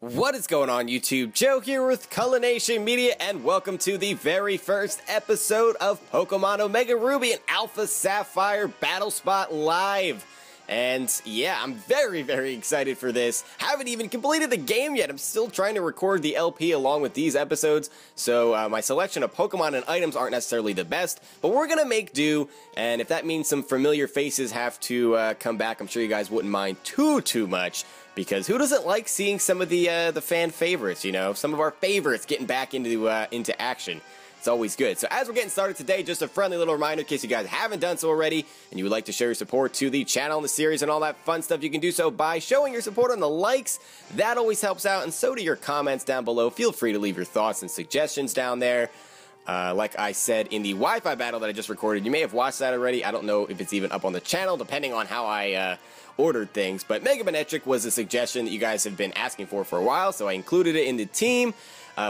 What is going on, YouTube? Joe here with Cullination Media, and welcome to the very first episode of Pokemon Omega Ruby and Alpha Sapphire Battle Spot Live. And yeah, I'm very excited for this. Haven't even completed the game yet. I'm still trying to record the LP along with these episodes, so my selection of Pokemon and items aren't necessarily the best, but we're gonna make do, and if that means some familiar faces have to come back, I'm sure you guys wouldn't mind too much. Because who doesn't like seeing some of the fan favorites, you know? Some of our favorites getting back into action. It's always good. So as we're getting started today, just a friendly little reminder in case you guys haven't done so already, and you would like to show your support to the channel and the series and all that fun stuff, you can do so by showing your support on the likes. That always helps out, and so do your comments down below. Feel free to leave your thoughts and suggestions down there. Like I said in the Wi-Fi battle that I just recorded, you may have watched that already. I don't know if it's even up on the channel, depending on how I ordered things, but Mega Manetric was a suggestion that you guys have been asking for a while, so I included it in the team.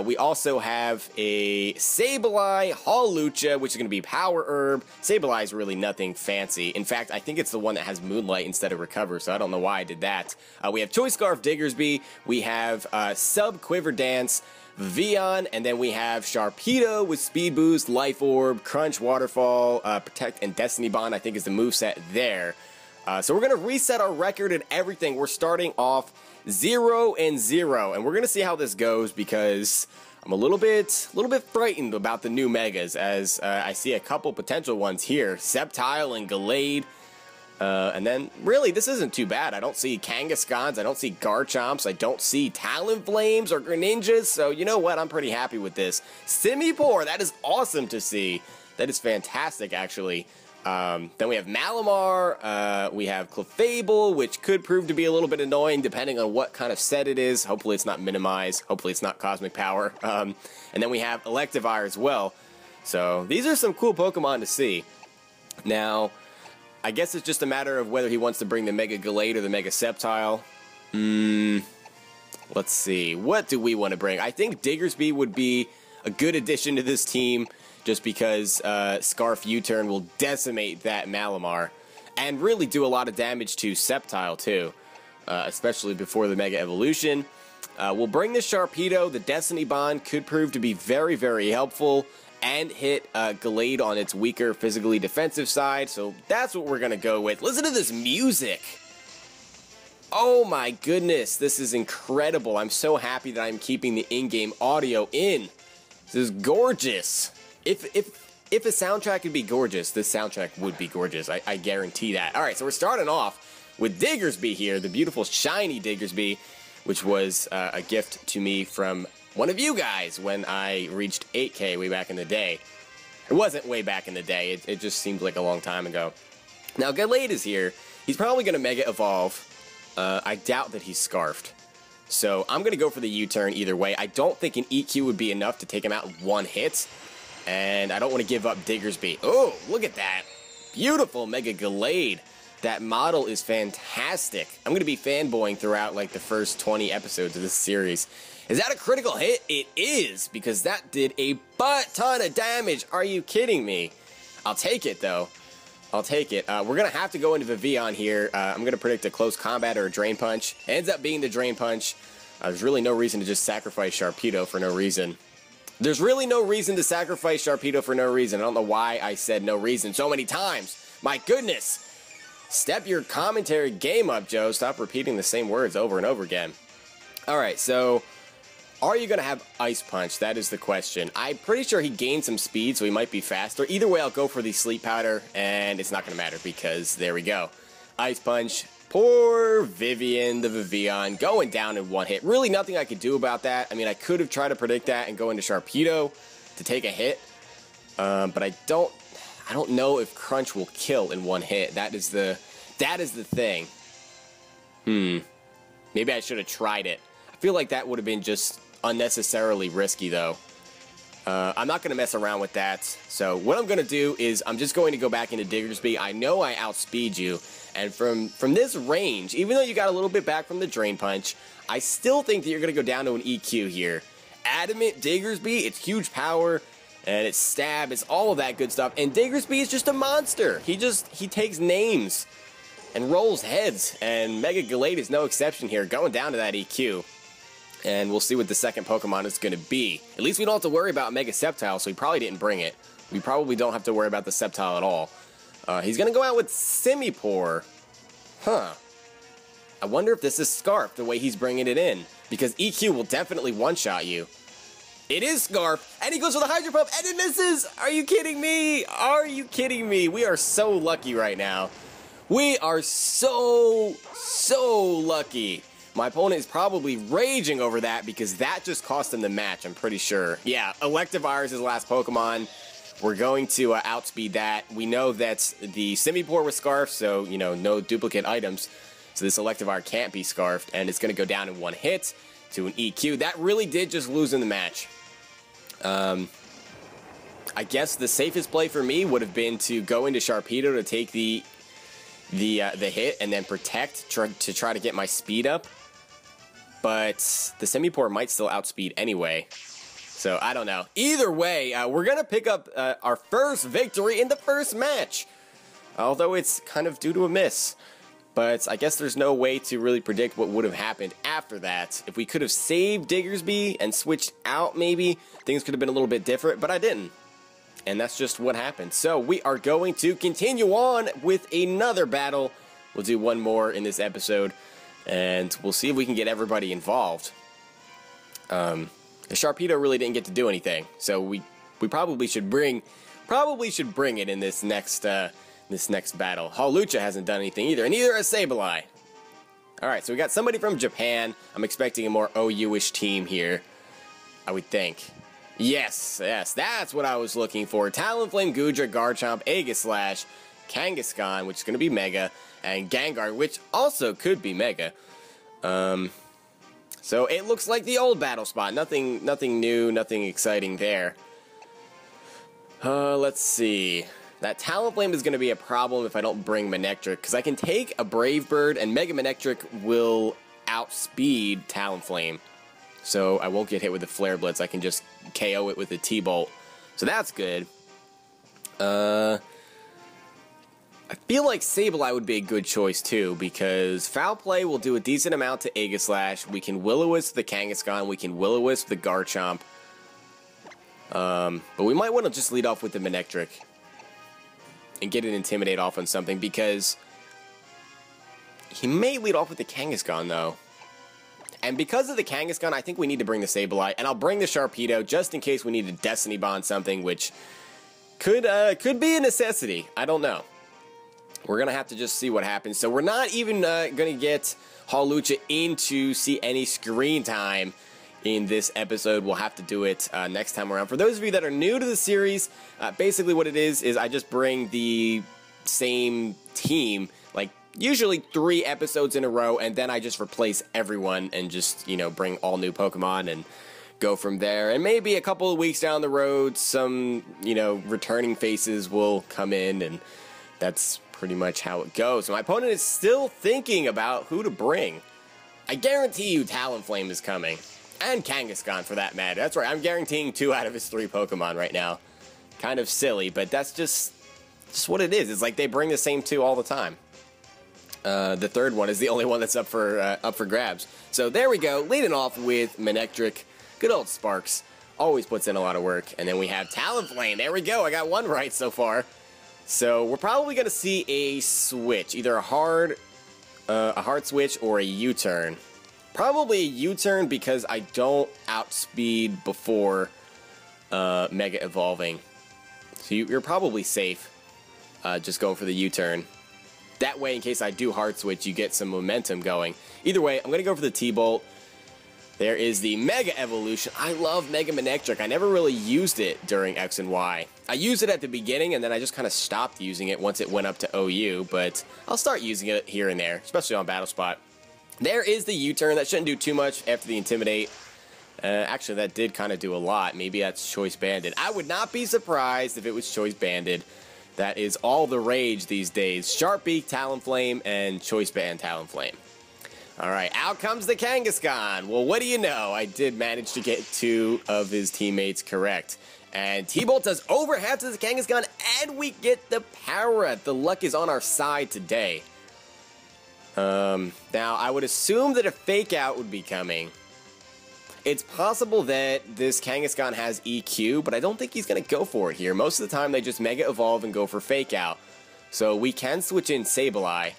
We also have a Sableye Hawlucha, which is going to be Power Herb. Sableye is really nothing fancy. In fact, I think it's the one that has Moonlight instead of Recover, so I don't know why I did that. We have Choice Scarf Diggersby, we have Sub Quiver Dance, Vion, and then we have Sharpedo with Speed Boost, Life Orb, Crunch, Waterfall, Protect, and Destiny Bond, I think is the moveset there. So we're going to reset our record and everything. We're starting off 0-0, and we're going to see how this goes because I'm a little bit frightened about the new Megas as I see a couple potential ones here. Sceptile and Gallade. And then, really, this isn't too bad. I don't see Kangaskhan's, I don't see Garchomps, I don't see Talonflames or Greninjas, so you know what? I'm pretty happy with this. Simipour, that is awesome to see. That is fantastic, actually. Then we have Malamar, we have Clefable, which could prove to be a little bit annoying depending on what kind of set it is. Hopefully it's not Minimize, hopefully it's not Cosmic Power. And then we have Electivire as well. So these are some cool Pokemon to see. Now, I guess it's just a matter of whether he wants to bring the Mega Gallade or the Mega Sceptile. Let's see, what do we want to bring? I think Diggersby would be a good addition to this team, just because Scarf U-Turn will decimate that Malamar and really do a lot of damage to Sceptile too, especially before the Mega Evolution. We'll bring the Sharpedo. The Destiny Bond could prove to be very helpful and hit Gallade on its weaker physically defensive side, so that's what we're going to go with. Listen to this music! Oh my goodness, this is incredible. I'm so happy that I'm keeping the in-game audio in. This is gorgeous. If a soundtrack could be gorgeous, this soundtrack would be gorgeous. I guarantee that. Alright, so we're starting off with Diggersby here, the beautiful shiny Diggersby, which was a gift to me from one of you guys when I reached 8K way back in the day. It wasn't way back in the day, it just seemed like a long time ago. Now, Gallade is here. He's probably going to Mega Evolve. I doubt that he's Scarfed. So I'm going to go for the U-Turn either way. I don't think an EQ would be enough to take him out in one hit. And I don't want to give up Diggersby. Oh, look at that. Beautiful Mega Gallade. That model is fantastic. I'm going to be fanboying throughout like the first 20 episodes of this series. Is that a critical hit? It is, because that did a butt ton of damage. Are you kidding me? I'll take it, though. I'll take it. We're going to have to go into Vivillon here. I'm going to predict a close combat or a Drain Punch. It ends up being the Drain Punch. There's really no reason to just sacrifice Sharpedo for no reason. There's really no reason to sacrifice Sharpedo for no reason. I don't know why I said no reason so many times. My goodness. Step your commentary game up, Joe. Stop repeating the same words over and over again. Alright, so are you going to have Ice Punch? That is the question. I'm pretty sure he gained some speed, so he might be faster. Either way, I'll go for the Sleep Powder, and it's not going to matter because there we go. Ice Punch. Poor Vivian, the Vivillon, going down in one hit. Really nothing I could do about that. I mean, I could have tried to predict that and go into Sharpedo to take a hit. But I don't know if Crunch will kill in one hit. That is the thing. Maybe I should have tried it. I feel like that would have been just unnecessarily risky, though. I'm not going to mess around with that. So what I'm going to do is I'm just going to go back into Diggersby. I know I outspeed you. And from this range, even though you got a little bit back from the Drain Punch, I still think that you're going to go down to an EQ here. Adamant Diggersby, it's huge power, and it's stab, it's all of that good stuff. And Diggersby is just a monster. He takes names and rolls heads, and Mega Gallade is no exception here, going down to that EQ. And we'll see what the second Pokemon is going to be. At least we don't have to worry about Mega Sceptile, so he probably didn't bring it. We probably don't have to worry about the Sceptile at all. He's going to go out with Simipour. Huh. I wonder if this is Scarf, the way he's bringing it in. Because EQ will definitely one-shot you. It is Scarf, and he goes for the Hydro Pump, and it misses! Are you kidding me? Are you kidding me? We are so lucky right now. We are so lucky. My opponent is probably raging over that because that just cost him the match, I'm pretty sure. Yeah, Electivire is his last Pokemon. We're going to outspeed that. We know that the Simipour was Scarfed, so, you know, no duplicate items. So this Electivire can't be Scarfed, and it's going to go down in one hit to an EQ. That really did just lose in the match. I guess the safest play for me would have been to go into Sharpedo to take the hit and then protect to try to get my speed up. But the Simipour might still outspeed anyway. So, I don't know. Either way, we're going to pick up our first victory in the first match. Although it's kind of due to a miss. But I guess there's no way to really predict what would have happened after that. If we could have saved Diggersby and switched out maybe, things could have been a little bit different, but I didn't. And that's just what happened. So we are going to continue on with another battle. We'll do one more in this episode, and we'll see if we can get everybody involved. The Sharpedo really didn't get to do anything, so we probably should bring it in this next battle. Hawlucha hasn't done anything either, and neither has Sableye. Alright, so we got somebody from Japan. I'm expecting a more OU-ish team here, I would think. Yes, that's what I was looking for. Talonflame, Goodra, Garchomp, Aegislash, Kangaskhan, which is going to be Mega, and Gengar, which also could be Mega. So it looks like the old battle spot. Nothing new, nothing exciting there. Let's see. That Talonflame is going to be a problem if I don't bring Manectric, because I can take a Brave Bird, and Mega Manectric will outspeed Talonflame. So I won't get hit with the Flare Blitz. I can just KO it with a T-Bolt. So that's good. I feel like Sableye would be a good choice too, because Foul Play will do a decent amount to Aegislash. We can Will-O-Wisp the Kangaskhan. We can Will-O-Wisp the Garchomp. But we might want to just lead off with the Manectric and get an Intimidate off on something, because he may lead off with the Kangaskhan though. And because of the Kangaskhan, I think we need to bring the Sableye, and I'll bring the Sharpedo just in case we need to Destiny Bond something, which could be a necessity. I don't know. We're going to have to just see what happens. So we're not even going to get Hawlucha in to see any screen time in this episode. We'll have to do it next time around. For those of you that are new to the series, basically what it is I just bring the same team, like usually 3 episodes in a row, and then I just replace everyone and just, you know, bring all new Pokemon and go from there. And maybe a couple of weeks down the road, some, you know, returning faces will come in, and that's pretty much how it goes. So my opponent is still thinking about who to bring. I guarantee you Talonflame is coming. And Kangaskhan, for that matter. That's right, I'm guaranteeing 2 out of his 3 Pokemon right now. Kind of silly, but that's just what it is. It's like they bring the same 2 all the time. The third one is the only one that's up for grabs. So there we go, leading off with Manectric. Good old Sparks. Always puts in a lot of work. And then we have Talonflame. There we go, I got 1 right so far. So we're probably going to see a switch. Either a hard switch or a U-turn. Probably a U-turn because I don't outspeed before Mega Evolving. So you're probably safe just going for the U-turn. That way, in case I do hard switch, you get some momentum going. Either way, I'm going to go for the T-Bolt. There is the Mega Evolution. I love Mega Manectric. I never really used it during X and Y. I used it at the beginning, and then I just kind of stopped using it once it went up to OU, but I'll start using it here and there, especially on Battle Spot. There is the U-turn. That shouldn't do too much after the Intimidate. Actually, that did kind of do a lot. Maybe that's Choice Banded. I would not be surprised if it was Choice Banded. That is all the rage these days. Sharpie, Talonflame, and Choice Band Talonflame. Alright, out comes the Kangaskhan. Well, what do you know? I did manage to get 2 of his teammates correct. And T-Bolt does over half to the Kangaskhan, and we get the power up. The luck is on our side today. Now, I would assume that a Fake Out would be coming. It's possible that this Kangaskhan has EQ, but I don't think he's going to go for it here. Most of the time, they just Mega Evolve and go for Fake Out. So we can switch in Sableye.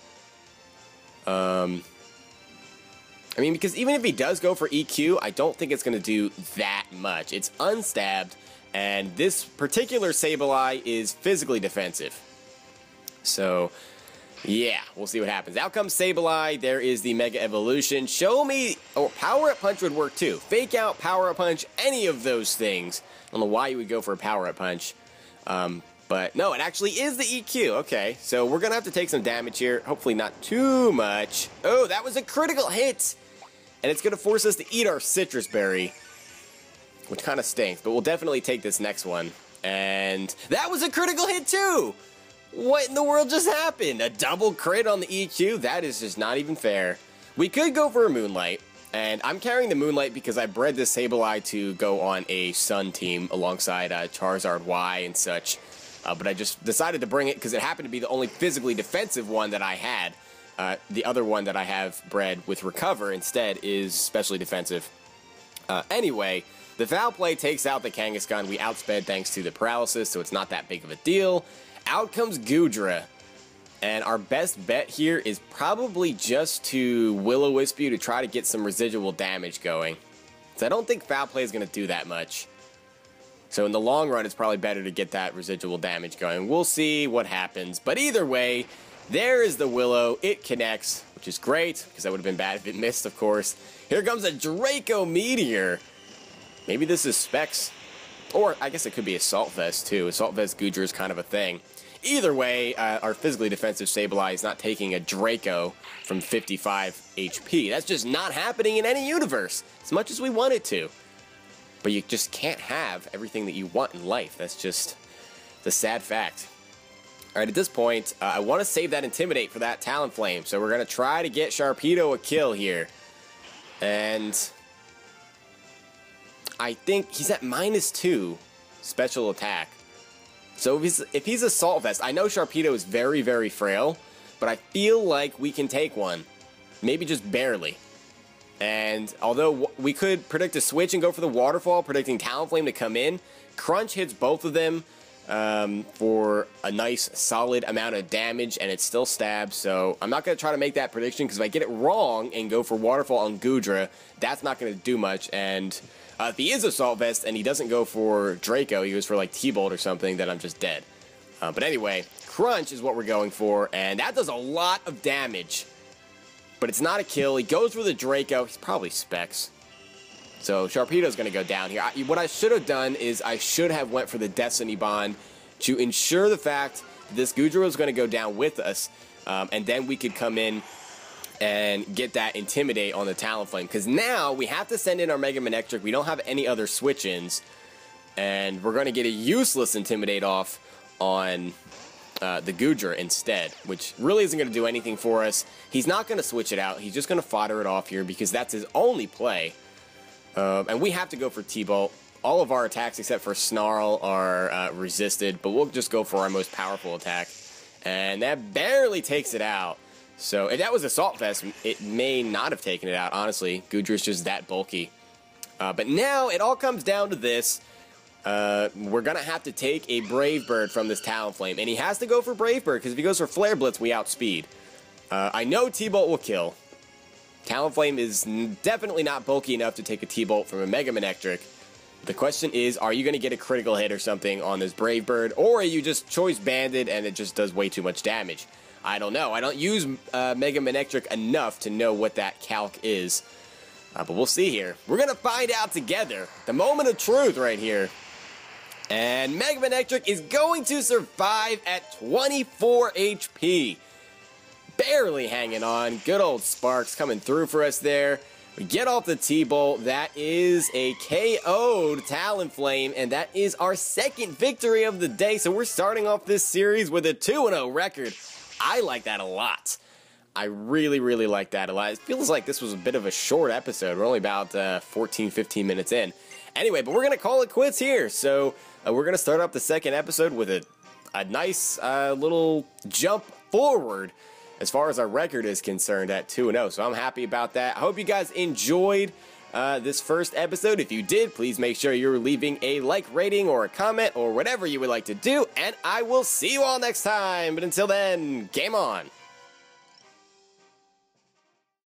I mean, because even if he does go for EQ, I don't think it's going to do that much. It's unstabbed, and this particular Sableye is physically defensive. So, yeah, we'll see what happens. Out comes Sableye. There is the Mega Evolution. Show me... Oh, Power Up Punch would work too. Fake Out, Power Up Punch, any of those things. I don't know why you would go for a Power Up Punch. But no, it actually is the EQ. Okay, so we're going to have to take some damage here. Hopefully not too much. Oh, that was a critical hit! And it's going to force us to eat our Citrus Berry, which kind of stinks, but we'll definitely take this next one. And that was a critical hit too! What in the world just happened? A double crit on the EQ? That is just not even fair. We could go for a Moonlight, and I'm carrying the Moonlight because I bred this Sableye to go on a Sun team alongside Charizard Y and such. But I just decided to bring it because it happened to be the only physically defensive one that I had. The other one that I have bred with Recover instead is specially defensive. Anyway, the Foul Play takes out the Kangaskhan. We outsped thanks to the Paralysis, so it's not that big of a deal. Out comes Goodra. And our best bet here is probably just to Will-O-Wisp you to try to get some residual damage going. So I don't think Foul Play is going to do that much. So in the long run, it's probably better to get that residual damage going. We'll see what happens. But either way, there is the Willow. It connects, which is great, because that would have been bad if it missed, of course. Here comes a Draco Meteor. Maybe this is Specs. Or I guess it could be Assault Vest, too. Assault Vest Goodra is kind of a thing. Either way, our physically defensive Sableye is not taking a Draco from 55 HP. That's just not happening in any universe, as much as we want it to. But you just can't have everything that you want in life. That's just the sad fact. Alright, at this point, I want to save that Intimidate for that Talonflame. So we're going to try to get Sharpedo a kill here. And I think he's at -2 special attack. So if he's Assault Vest, I know Sharpedo is very, very frail, but I feel like we can take one. Maybe just barely. And although we could predict a switch and go for the Waterfall, predicting Talonflame to come in, Crunch hits both of them for a nice solid amount of damage, and it still stabs. So I'm not going to try to make that prediction, because if I get it wrong and go for Waterfall on Goodra, that's not going to do much. And if he is Assault Vest and he doesn't go for Draco, he goes for like T-Bolt or something, then I'm just dead. But anyway, Crunch is what we're going for, and that does a lot of damage. But it's not a kill. He goes for the Draco. He's probably Specs. So Sharpedo's going to go down here. What I should have done is I should have went for the Destiny Bond to ensure the fact that this Goodra was going to go down with us. And then we could come in and get that Intimidate on the Talonflame. Because now we have to send in our Mega Manectric. We don't have any other switch-ins. And we're going to get a useless Intimidate off on the Goodra instead, which really isn't going to do anything for us. He's not going to switch it out. He's just going to fodder it off here because that's his only play. And we have to go for T-Bolt. All of our attacks except for Snarl are resisted, but we'll just go for our most powerful attack. And that barely takes it out. So if that was Assault Vest, it may not have taken it out, honestly. Goodra's just that bulky. But now it all comes down to this. We're going to have to take a Brave Bird from this Talonflame. And he has to go for Brave Bird, because if he goes for Flare Blitz, we outspeed. I know T-Bolt will kill. Talonflame is definitely not bulky enough to take a T-Bolt from a Mega Manectric. The question is, are you going to get a critical hit or something on this Brave Bird, or are you just Choice Banded and it just does way too much damage? I don't know. I don't use Mega Manectric enough to know what that calc is. But we'll see here. We're going to find out together. The moment of truth right here. And Mega Manectric is going to survive at 24 HP. Barely hanging on. Good old Sparks coming through for us there. We get off the T-Bolt. That is a KO'd Talonflame, and that is our second victory of the day. So we're starting off this series with a 2-0 record. I like that a lot. I really, really like that a lot. It feels like this was a bit of a short episode. We're only about 14, 15 minutes in. Anyway, but we're going to call it quits here. So we're going to start up the second episode with a nice little jump forward as far as our record is concerned at 2-0. So I'm happy about that. I hope you guys enjoyed. this first episode. If you did, please make sure you're leaving a like, rating, or a comment, or whatever you would like to do, and I will see you all next time. But until then, game on!